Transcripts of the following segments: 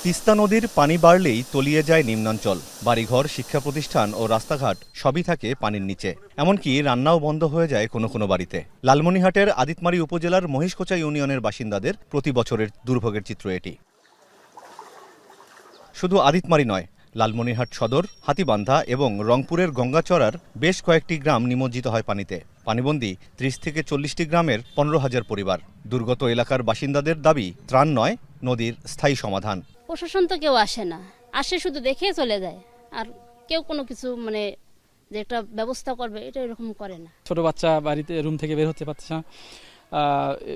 তিস্তা নদীর পানি বাড়লেই তলিয়ে যায় নিম্নাঞ্চল। বাড়িঘর, শিক্ষা প্রতিষ্ঠান ও রাস্তাঘাট সবই থাকে পানির নিচে। এমনকি রান্নাও বন্ধ হয়ে যায় কোনো কোনো বাড়িতে। লালমনিরহাটের আদিতমারী উপজেলার মহিষকোচা ইউনিয়নের বাসিন্দাদের প্রতি বছরের দুর্ভোগের চিত্র এটি। শুধু আদিতমারী নয়, লালমনিরহাট সদর, হাতীবান্ধা এবং রংপুরের গঙ্গাচড়ার বেশ কয়েকটি গ্রাম নিমজ্জিত হয় পানিতে। পানিবন্দী ৩০ থেকে ৪০টি গ্রামের ১৫,০০০ পরিবার। দুর্গত এলাকার বাসিন্দাদের দাবি ত্রাণ নয়, নদীর স্থায়ী সমাধান। প্রশাসন তো কেউ আসে না, আসে শুধু দেখে চলে যায়, আর কেউ কোনো কিছু যে একটা ব্যবস্থা করবে এটা এরকম করে না। ছোট বাচ্চা বাড়িতে রুম থেকে বের হতে পারছে না।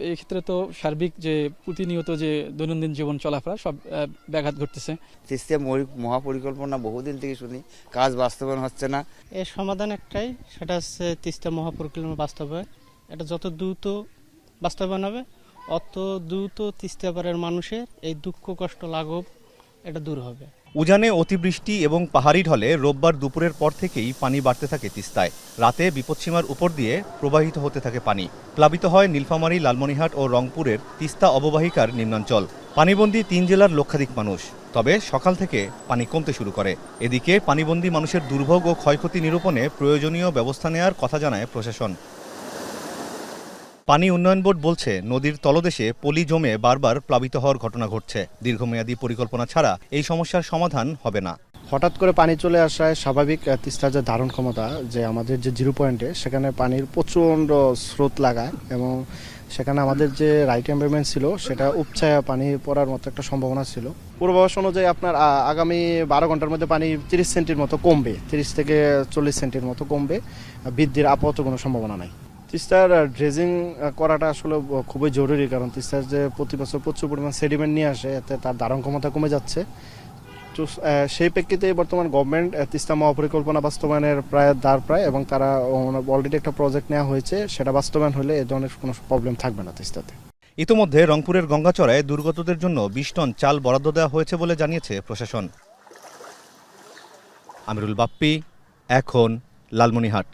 এই ক্ষেত্রে তো সার্বিক যে প্রতিনিয়ত যে দৈনন্দিন জীবন চলাফেরা সব ব্যাঘাত ঘটতেছে। তিস্তা মহাপরিকল্পনা বহুদিন থেকে শুনি, কাজ বাস্তবায়ন হচ্ছে না। এর সমাধান একটাই, সেটা হচ্ছে তিস্তা মহাপরিকল্পনা বাস্তবায়ন। এটা যত দ্রুত বাস্তবায়ন হবে অত দ্রুত তিস্তা পাড়ের মানুষের এই দুঃখ কষ্ট লাঘব এটা দূর হবে। উজানে অতিবৃষ্টি এবং পাহাড়ি ঢলে রোববার দুপুরের পর থেকেই পানি বাড়তে থাকে তিস্তায়। রাতে বিপদসীমার উপর দিয়ে প্রবাহিত হতে থাকে পানি। প্লাবিত হয় নীলফামারী, লালমনিরহাট ও রংপুরের তিস্তা অববাহিকার নিম্নাঞ্চল। পানিবন্দী ৩ জেলার লক্ষাধিক মানুষ। তবে সকাল থেকে পানি কমতে শুরু করে। এদিকে পানিবন্দী মানুষের দুর্ভোগ ও ক্ষয়ক্ষতি নিরূপণে প্রয়োজনীয় ব্যবস্থা নেওয়ার কথা জানায় প্রশাসন। পানি উন্নয়ন বোর্ড বলছে, নদীর তলদেশে পলি জমে বারবার প্লাবিত হওয়ার ঘটনা ঘটছে। দীর্ঘমেয়াদী পরিকল্পনা ছাড়া এই সমস্যার সমাধান হবে না। হঠাৎ করে পানি চলে আসায় স্বাভাবিক তিস্তার যে ধারণ ক্ষমতা, যে আমাদের যে 0 পয়েন্টে, সেখানে পানির প্রচণ্ড স্রোত লাগায় এবং সেখানে আমাদের যে রাইট এনভায়রনমেন্ট ছিল সেটা উপচায়া পানি পড়ার মতো একটা সম্ভাবনা ছিল। পূর্বাভাস অনুযায়ী আপনার আগামী 12 ঘন্টার মধ্যে পানি 30 সেন্টির মতো কমবে, 30 থেকে 40 সেন্টির মতো কমবে। বৃদ্ধির আপাতত কোনো সম্ভাবনা নাই। তিস্তার ড্রেজিং করাটা আসলে খুবই জরুরি, কারণ তিস্তার যে প্রতি বছর প্রচুর পরিমাণ সেডিমেন্ট নিয়ে আসে, এতে তার ধারণ ক্ষমতা কমে যাচ্ছে। তো সেই প্রেক্ষিতে বর্তমান গভর্নমেন্ট তিস্তা মহাপরিকল্পনা বাস্তবায়নের প্রায় এবং তারা অলরেডি একটা প্রজেক্ট নেওয়া হয়েছে, সেটা বাস্তবায়ন হলে এ ধরনের কোনো প্রবলেম থাকবে না তিস্তাতে। ইতোমধ্যে রংপুরের গঙ্গাচড়ায় দুর্গতদের জন্য ২০ টন চাল বরাদ্দ দেওয়া হয়েছে বলে জানিয়েছে প্রশাসন। আমিরুল বাপ্পি, এখন লালমনিরহাট।